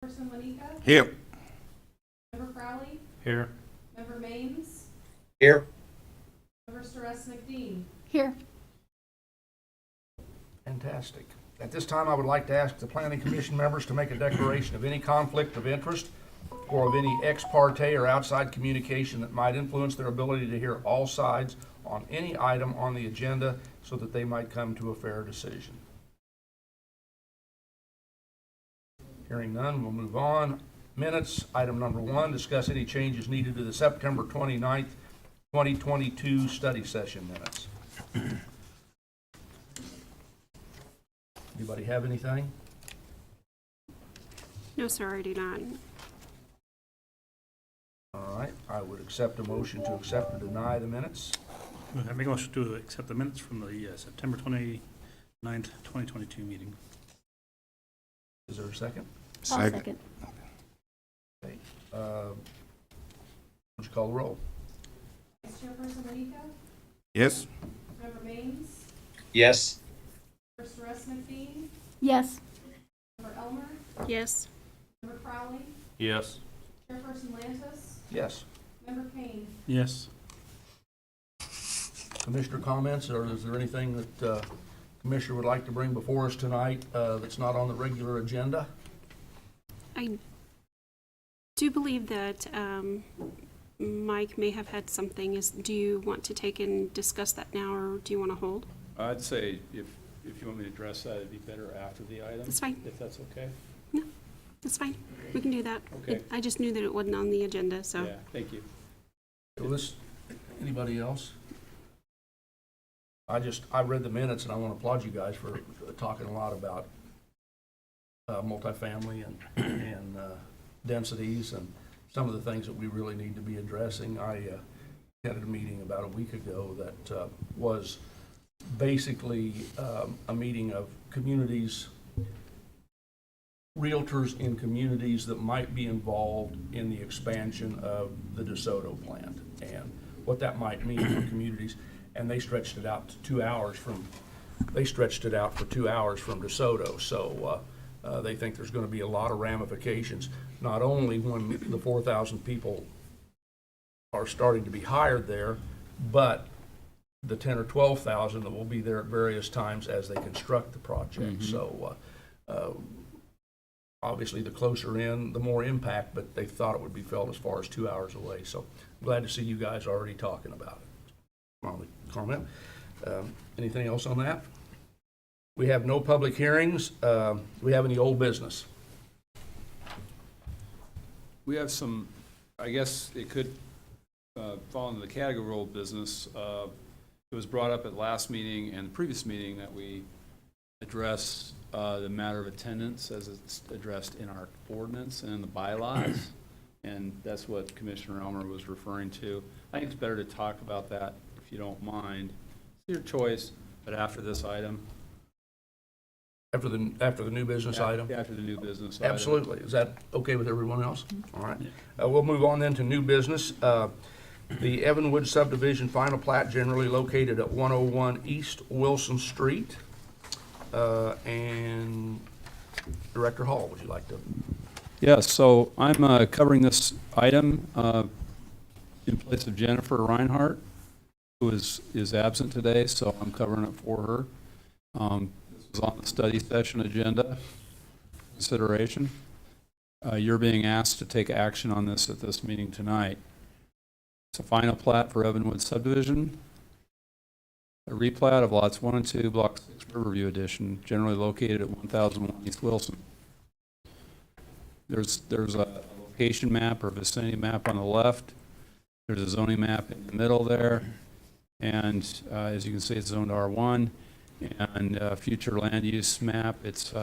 Chairperson Lanika, Here. Member Crowley, Here. Member Maines, Here. Member Steres-McDean. Here. Fantastic. At this time, I would like to ask the Planning Commission members to make a declaration of any conflict of interest or of any ex parte or outside communication that might influence their ability to hear all sides on any item on the agenda so that they might come to a fair decision. Hearing none, we'll move on. Minutes, item number 1, discuss any changes needed to the September 29th, 2022 study session minutes. Anybody have anything? No, sir, I do not. All right, I would accept a motion to accept or deny the minutes. I make a motion to accept the minutes from the September 29th, 2022 meeting. Is there a second? I'll second. Okay. Would you call the roll? Vice Chairperson Lanika, Yes. Member Maines, Yes. Member Steres-McDean, Yes. Member Elmer, Yes. Member Crowley, Yes. Chairperson Lantis, Yes. Member Payne. Yes. Commissioner comments, or is there anything that Commissioner would like to bring before us tonight that's not on the regular agenda? I do believe that Mike may have had something. Do you want to take and discuss that now, or do you want to hold? I'd say if you want me to address that, it'd be better after the item. That's fine. If that's okay. That's fine. We can do that. Okay. I just knew that it wasn't on the agenda, so. Yeah, thank you. Anybody else? I read the minutes, and I want to applaud you guys for talking a lot about multifamily and densities and some of the things that we really need to be addressing. I had a meeting about a week ago that was basically a meeting of communities, realtors in communities that might be involved in the expansion of the DeSoto plant and what that might mean for communities. And they stretched it out to 2 hours they stretched it out for 2 hours from DeSoto. So they think there's going to be a lot of ramifications, not only when the 4,000 people are starting to be hired there, but the 10 or 12,000 that will be there at various times as they construct the project. So obviously, the closer in, the more impact, but they thought it would be felt as far as 2 hours away. So I'm glad to see you guys already talking about it. My only comment. Anything else on that? We have no public hearings. Do we have any old business? We have some, I guess it could fall into the category of old business. It was brought up at last meeting and the previous meeting that we address the matter of attendance as it's addressed in our ordinance and in the bylaws. And that's what Commissioner Elmer was referring to. I think it's better to talk about that if you don't mind. It's your choice, but after this item. After the new business item? After the new business item. Absolutely. Is that okay with everyone else? All right. We'll move on then to new business. The Evanwood subdivision final plat generally located at 101 East Wilson Street. And Director Hall, would you like to? Yes, so I'm covering this item in place of Jennifer Reinhardt, who is absent today, so I'm covering it for her. This is on the study session agenda consideration. You're being asked to take action on this at this meeting tonight. It's a final plat for Evanwood subdivision, a replat of lots 1 and 2, Block 6, Riverview Edition, generally located at 1001 East Wilson. There's a location map or vicinity map on the left. There's a zoning map in the middle there. And as you can see, it's zoned R1. And future land use map, it's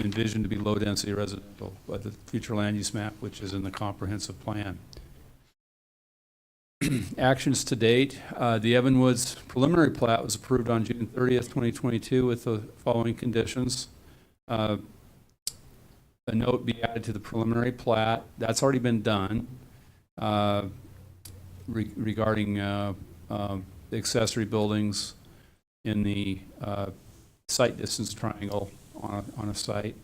envisioned to be low-density residential, but the future land use map, which is in the comprehensive plan. Actions to date, the Evanwoods preliminary plat was approved on June 30th, 2022 with the following conditions. A note be added to the preliminary plat. That's already been done regarding accessory buildings in the site distance triangle on a site.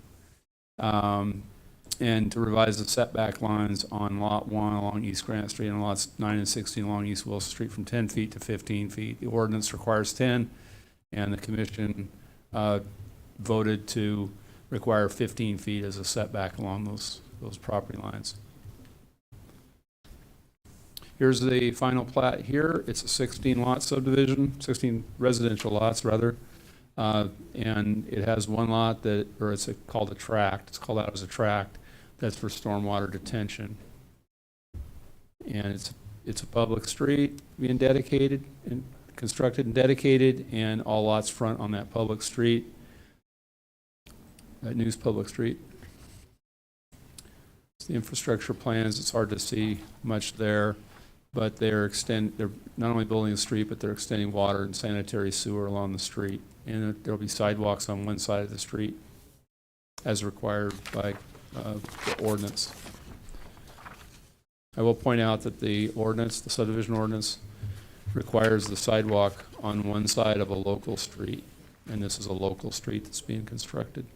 and to revise the setback lines on Lot 1 along East Grant Street and lots 9 and 16 along East Wilson Street from 10 feet to 15 feet. The ordinance requires 10, and the commission voted to require 15 feet as a setback along those property lines. Here's the final plat here. It's a 16-lot subdivision, 16 residential lots, rather. And it has one lot that, or it's called a tract. It's called out as a tract. That's for stormwater detention. And it's a public street being dedicated and constructed and dedicated, and all lots front on that public street, that News Public Street. The infrastructure plans, it's hard to see much there, but they're not only building a street, but they're extending water and sanitary sewer along the street. And there'll be sidewalks on one side of the street as required by the ordinance. I will point out that the ordinance, the subdivision ordinance, requires the sidewalk on one side of a local street, and this is a local street that's being constructed.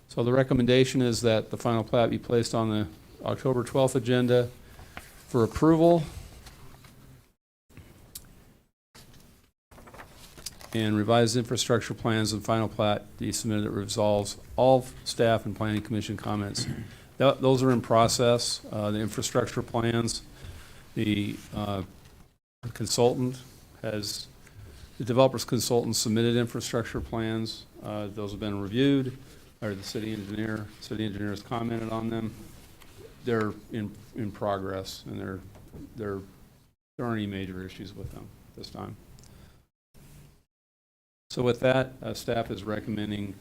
So the recommendation is that the final plat be placed on the October 12th agenda for approval, and revised infrastructure plans and final plat be submitted that resolves all staff and planning commission comments. Those are in process. The infrastructure plans, the developer's consultant submitted infrastructure plans. Those have been reviewed, or the city engineer has commented on them. They're in progress, and there aren't any major issues with them this time. So with that, staff is recommending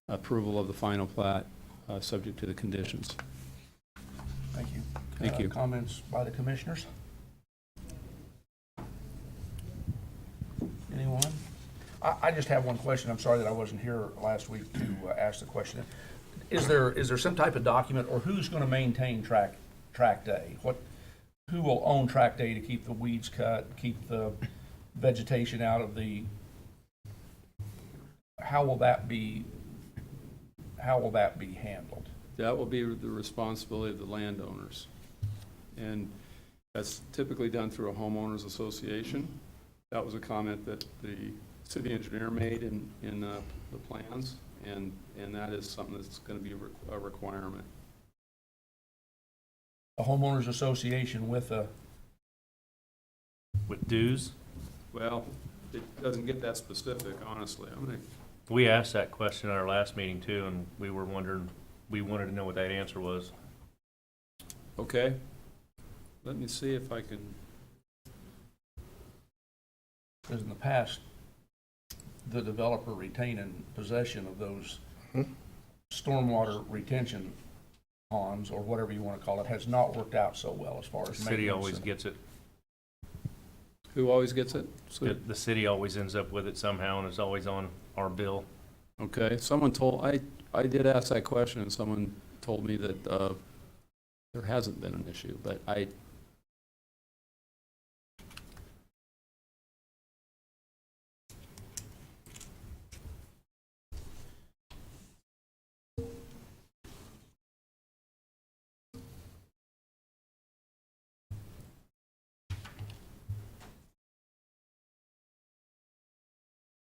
approval of the final plat, subject to the conditions. Thank you. Thank you. Comments by the commissioners? Anyone? I just have one question. I'm sorry that I wasn't here last week to ask the question. Is there some type of document, or who's going to maintain tract A? Who will own tract A to keep the weeds cut, keep the vegetation out of the? How will that be handled? That will be the responsibility of the landowners. And that's typically done through a homeowners association. That was a comment that the city engineer made in the plans, and that is something that's going to be a requirement. A homeowners association with dues? Well, it doesn't get that specific, honestly. We asked that question at our last meeting too, and we wanted to know what that answer was. Okay. Let me see if I can. Because in the past, the developer retaining possession of those stormwater retention ponds, or whatever you want to call it, has not worked out so well as far as The city maintenance always and- gets it. Who always gets it? The city always ends up with it somehow, and it's always on our bill. Okay, I did ask that question, and someone told me that there hasn't been an issue, but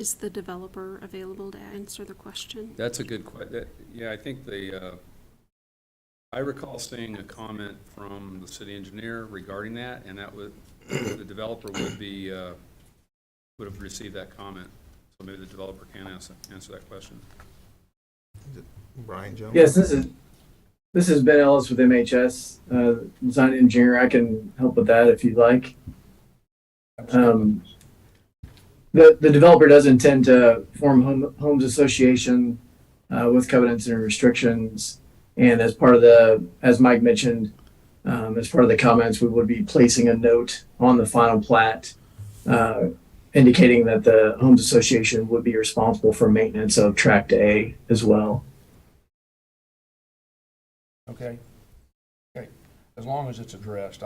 Is the developer available to answer the question? that's a good question. Yeah, I think I recall seeing a comment from the city engineer regarding that, and that would, the developer would have received that comment. So maybe the developer can answer that question. Brian Jones? Yes, this is Ben Ellis with MHS, design engineer. I can help with that if you'd like. The developer does intend to form homes association with covenants and restrictions, and as part of as Mike mentioned, as part of the comments, we would be placing a note on the final plat indicating that the homes association would be responsible for maintenance of tract A as well. Okay. As long as it's addressed,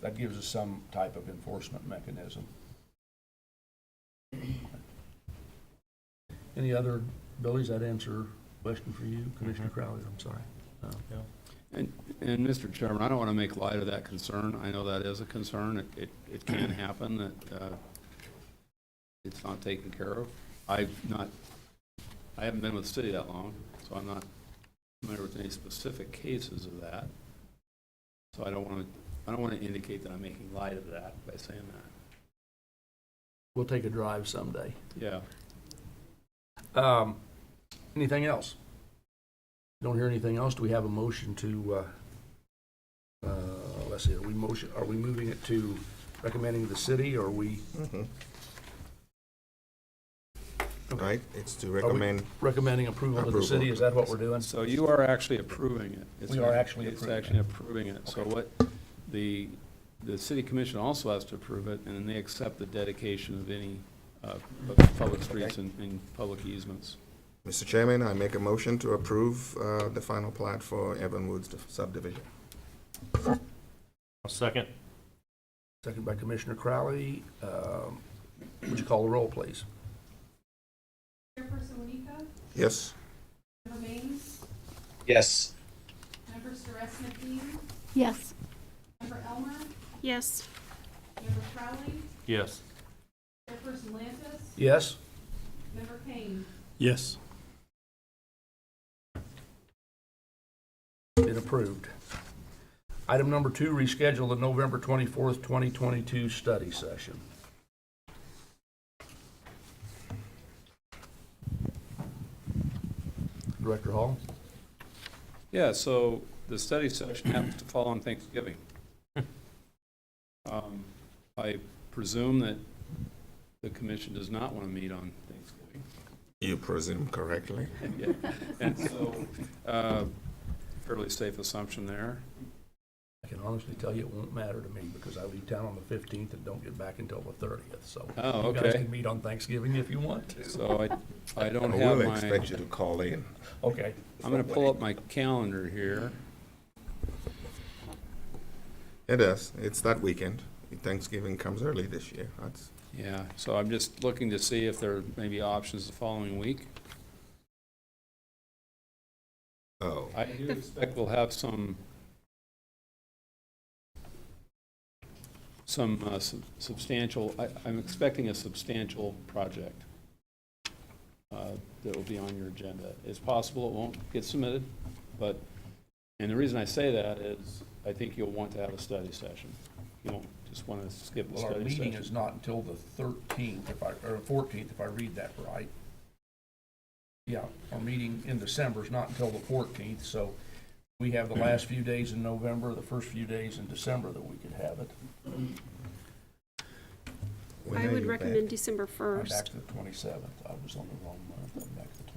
that gives us some type of enforcement mechanism. Any other, Billy, does that answer Question for you, Commissioner Crowley, I'm sorry. And Mr. Chairman, I don't want to make light of that concern. I know that is a concern. It can happen that it's not taken care of. I haven't been with the city that long, so I'm not familiar with any specific cases of that. So I don't want to indicate that I'm making light of that by saying that. We'll take a drive someday. Yeah. Anything else? Don't hear anything else. Do we have a motion to, let's see, are we moving it to recommending to the city, or are we Right, it's to recommend, recommending approval to the Approval. city? Is that what we're doing? So you are actually approving it. We are actually It's approving actually approving it. So what the city commission also has to approve it, and then they accept the dedication of any public streets and public easements. Mr. Chairman, I make a motion to approve the final plat for Evan Woods subdivision. I'll second. Second by Commissioner Crowley. Would you call the roll, please? Chairperson Wanika, Yes? Member Baines, Yes. Member Suarez Nadine, Yes. Member Elmer, Yes. Member Crowley, Yes. Chairperson Lantis, Yes? Member Kane. Yes. Been approved. Item number 2, reschedule the November 24th, 2022 study session. Director Hall? Yeah, so the study session happens to fall on Thanksgiving. I presume that the commission does not want to meet on Thanksgiving. You presume correctly. Yeah. And so, fairly safe assumption there. I can honestly tell you it won't matter to me because I leave town on the 15th and don't get back until the 30th. So Oh, you guys okay. can meet on Thanksgiving if you want to. So I don't I have will my, expect you to call in. Okay. I'm going to pull up my calendar here. It is. It's that weekend. Thanksgiving comes early this year. That's, Yeah, so I'm just looking to see if there may be options the following week. oh, I do expect we'll have some substantial, I'm expecting a substantial project that will be on your agenda. It's possible it won't get submitted, but, and the reason I say that is I think you'll want to have a study session. You won't just want to skip the Well, our study meeting session. is not until the 13th, or 14th, if I read that right. Yeah, our meeting in December is not until the 14th, so we have the last few days in November, the first few days in December that we could have it. when I are would you recommend back? December I'm back 1st. to the 27th. I was on the wrong month. I'm back to the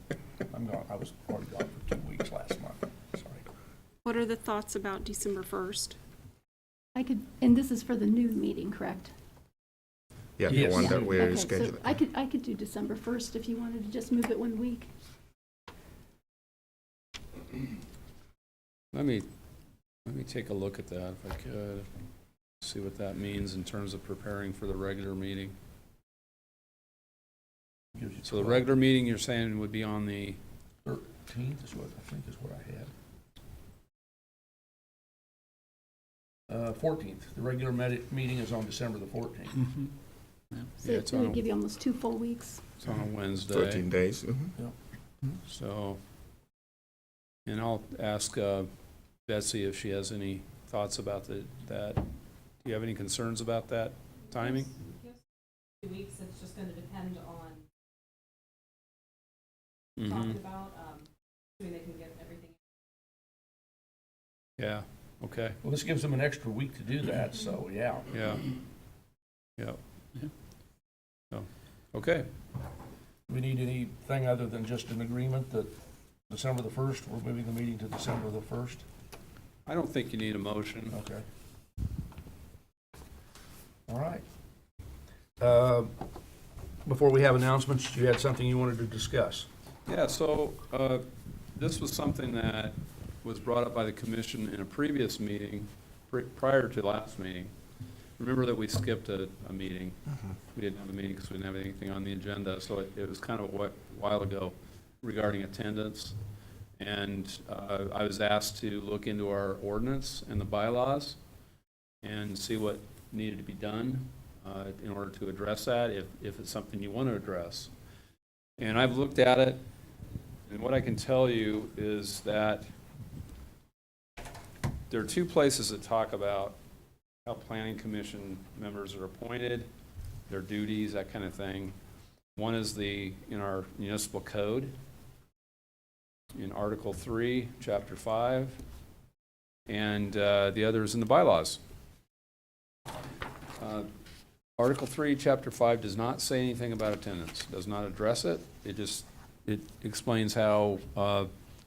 27th. I'm gone. I was already gone for 2 weeks last month. Sorry. What are the thoughts about December 1st? I could, and this is for the noon meeting, correct? Yeah, the Yes. one that we're Okay, so scheduling. I could do December 1st if you wanted to just move it 1 week. Let me take a look at that if I could, see what that means in terms of preparing for the regular meeting. Gives you So the regular meeting you're saying would be on the, 13th is what I think is what I had. 14th. The regular meeting is on December the 14th. Mm-hmm. So Yeah, it's going to give you almost 2 full weeks. it's on a Wednesday. 13 days. Mhm. So, and I'll ask Betsy if she has any thoughts about that. Do you have any concerns about that timing? Yes. 2 weeks, it's just gonna depend on Mhm. talking about, assuming they can get everything. Yeah, okay, Well, this gives them an extra week to do that, so yeah. yeah. Yeah. So, okay, Do we need anything other than just an agreement that December the 1st, we're moving the meeting to December the 1st? I don't think you need a motion. Okay. All right. Before we have announcements, you had something you wanted to discuss? Yeah, so this was something that was brought up by the commission in a previous meeting, prior to last meeting. Remember that we skipped a meeting. We didn't have a meeting because we didn't have anything on the agenda, so it was kind of a while ago. regarding attendance. And I was asked to look into our ordinance and the bylaws and see what needed to be done in order to address that, if it's something you want to address. And I've looked at it, and what I can tell you is that there are two places that talk about how planning commission members are appointed, their duties, that kind of thing. One is in our municipal code, in Article 3, Chapter 5, and the other is in the bylaws. Article 3, Chapter 5 does not say anything about attendance, does not address it. It explains how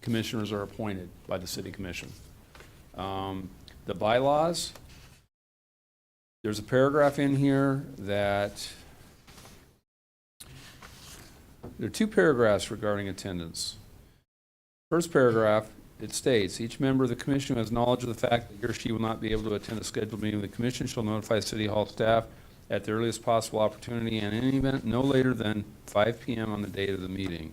commissioners are appointed by the city commission. The bylaws, there's a paragraph in here that, there are two paragraphs regarding attendance. First paragraph, it states, each member of the commission who has knowledge of the fact that he or she will not be able to attend a scheduled meeting of the commission shall notify City Hall staff at the earliest possible opportunity and in any event no later than 5 p.m. on the date of the meeting.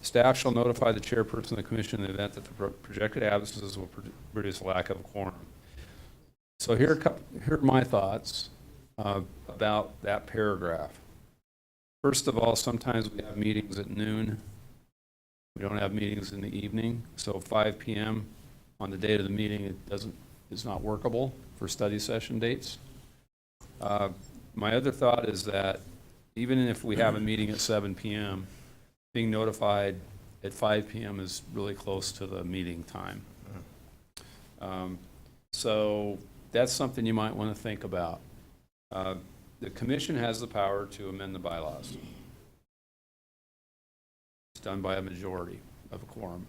Staff shall notify the chairperson of the commission in the event that the projected absences will produce a lack of a quorum. So here are my thoughts about that paragraph. First of all, sometimes we have meetings at noon. We don't have meetings in the evening, so 5 p.m. on the date of the meeting, it's not workable for study session dates. My other thought is that even if we have a meeting at 7 p.m., being notified at 5 p.m. is really close to the meeting time. So that's something you might want to think about. The commission has the power to amend the bylaws. It's done by a majority of a quorum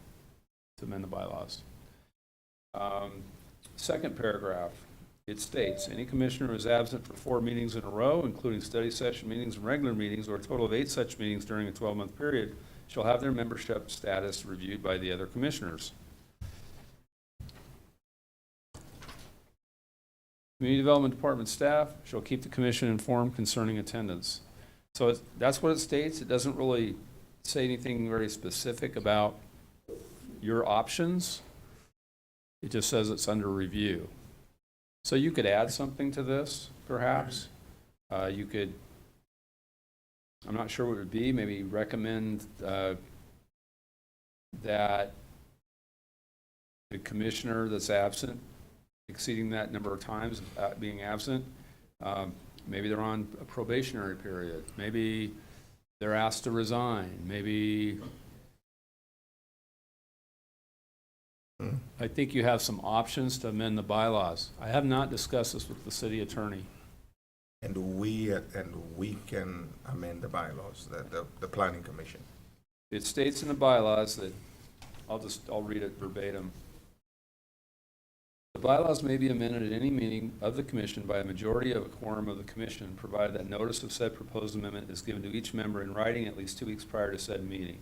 to amend the bylaws. Second paragraph, it states, any commissioner who is absent for 4 meetings in a row, including study session meetings and regular meetings, or a total of 8 such meetings during a 12-month period, shall have their membership status reviewed by the other commissioners. Community Development Department staff shall keep the commission informed concerning attendance. So that's what it states. It doesn't really say anything very specific about your options. It just says it's under review. So you could add something to this, perhaps. You could, I'm not sure what it would be, maybe recommend that the commissioner that's absent, exceeding that number of times being absent, maybe they're on a probationary period, maybe they're asked to resign, maybe I think you have some options to amend the bylaws. I have not discussed this with the city attorney. And we can amend the bylaws, the planning commission. It states in the bylaws that, I'll read it verbatim. The bylaws may be amended at any meeting of the commission by a majority of a quorum of the commission, provided that notice of said proposed amendment is given to each member in writing at least 2 weeks prior to said meeting.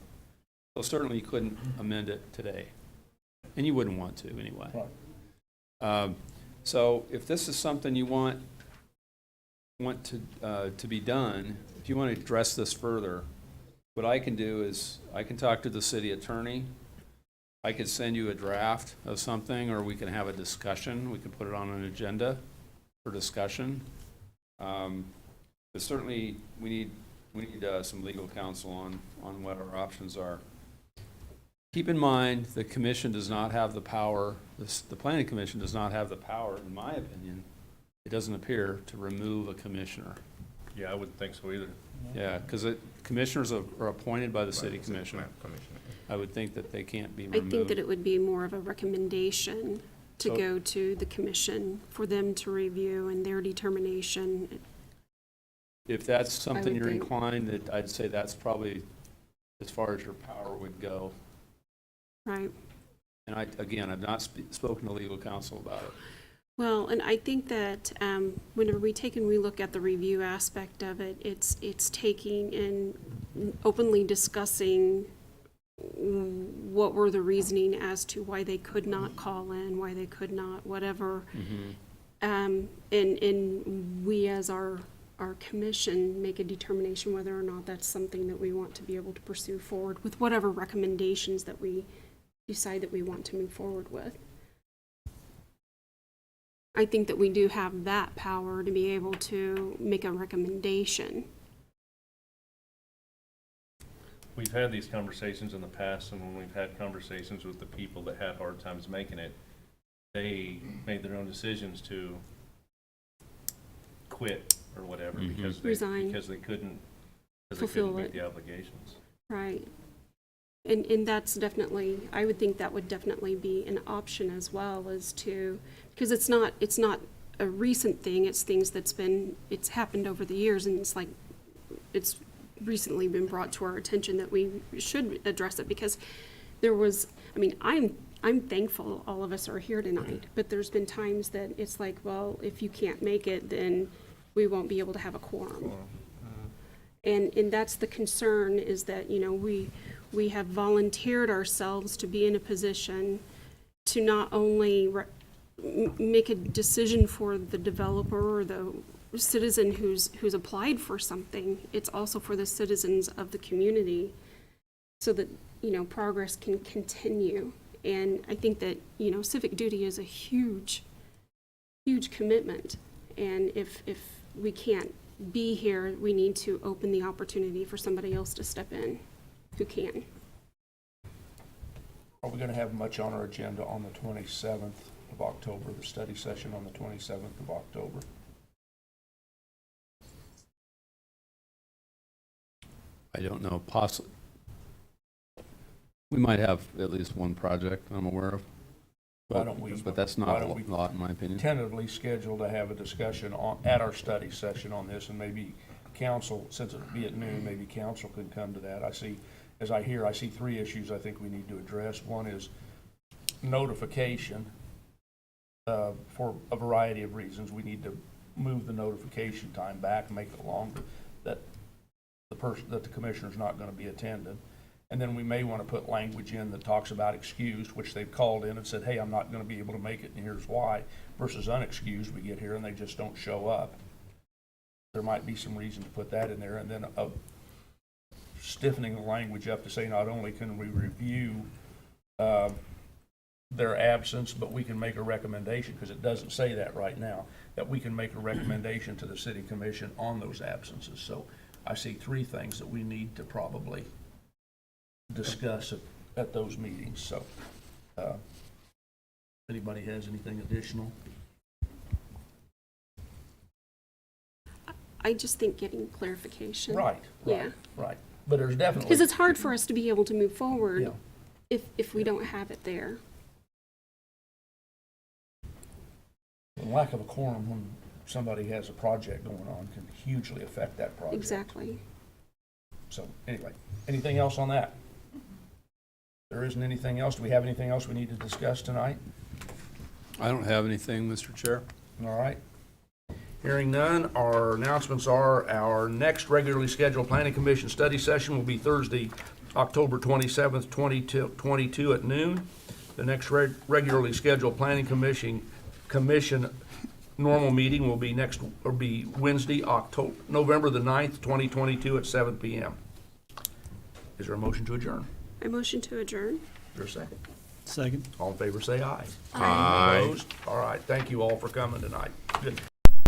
So certainly you couldn't amend it today, and you wouldn't want to anyway. So if this is something you want to be done, if you want to address this further, what I can do is I can talk to the city attorney. I could send you a draft of something, or we can have a discussion. We can put it on an agenda for discussion. But certainly, we need some legal counsel on what our options are. Keep in mind, the commission does not have the power, the planning commission does not have the power, in my opinion, it doesn't appear, to remove a commissioner. Yeah, I wouldn't think so either. Yeah, because commissioners are appointed by the city commission. I would think that they can't be I removed. think that it would be more of a recommendation to So- go to the commission for them to review and their determination. If that's something would you're think. inclined, that I'd say that's probably as far as your power would go. Right. And again, I've not spoken to legal counsel about it. Well, and I think that whenever we take and we look at the review aspect of it, it's taking and openly discussing what were the reasoning as to why they could not call in, why they could not, whatever. And we as our our commission make a determination whether or not that's something that we want to be able to pursue forward with whatever recommendations that we decide that we want to move forward with. I think that we do have that power to be able to make a recommendation. We've had these conversations in the past, and when we've had conversations with the people that had hard times making it, they made their own decisions to quit or whatever because Resign. because they couldn't Fulfill meet it. the obligations. Right. And that's definitely, I would think that would definitely be an option as well, as to, because it's not a recent thing, it's things it's happened over the years, and it's like, it's recently been brought to our attention that we should address it, because there was, I mean, I'm thankful all of us are here tonight, but there's been times that it's like, well, if you can't make it, then we won't be able to have a quorum. And that's the concern, is that, you know, we have volunteered ourselves to be in a position to not only make a decision for the developer or the citizen who's applied for something, it's also for the citizens of the community, so that, you know, progress can continue. And I think that, you know, civic duty is a huge, huge commitment. And if we can't be here, we need to open the opportunity for somebody else to step in who can. Are we going to have much on our agenda on the 27th of October, the study session on the 27th of October? I don't know, possibly. We might have at least one project I'm aware of. Why don't we- But that's why not don't a we lot, in my opinion. Tentatively scheduled to have a discussion at our study session on this, and maybe council, since it'll be at noon, maybe council could come to that. I see 3 issues I think we need to address. One is notification, for a variety of reasons. We need to move the notification time back, make it longer, that the commissioner's not gonna be attending. And then we may want to put language in that talks about excused, which they've called in and said, hey, I'm not going to be able to make it, and here's why, versus unexcused, we get here and they just don't show up. There might be some reason to put that in there, and then stiffening the language up to say not only can we review their absence, but we can make a recommendation, because it doesn't say that right now, that we can make a recommendation to the city commission on those absences. So I see 3 things that we need to probably discuss at those meetings. So anybody has anything additional? I just think getting clarification. Right. Yeah. But there's definitely. Because it's hard for us to be able to move forward Yeah. if we don't have it there. The lack of a quorum when somebody has a project going on can hugely affect that project. Exactly. So anyway, anything else on that? There isn't anything else. Do we have anything else we need to discuss tonight? I don't have anything, Mr. Chair. All right. Hearing none, our announcements are our next regularly scheduled Planning Commission study session will be Thursday, October 27th, 2022 at noon. The next regularly scheduled Planning Commission normal meeting will be Wednesday, November the 9th, 2022 at 7 p.m. Is there a motion to adjourn? I motion to adjourn. Is there a second? Second. All in favor, say aye. Aye. Opposed? All right, thank you all for coming tonight. Good.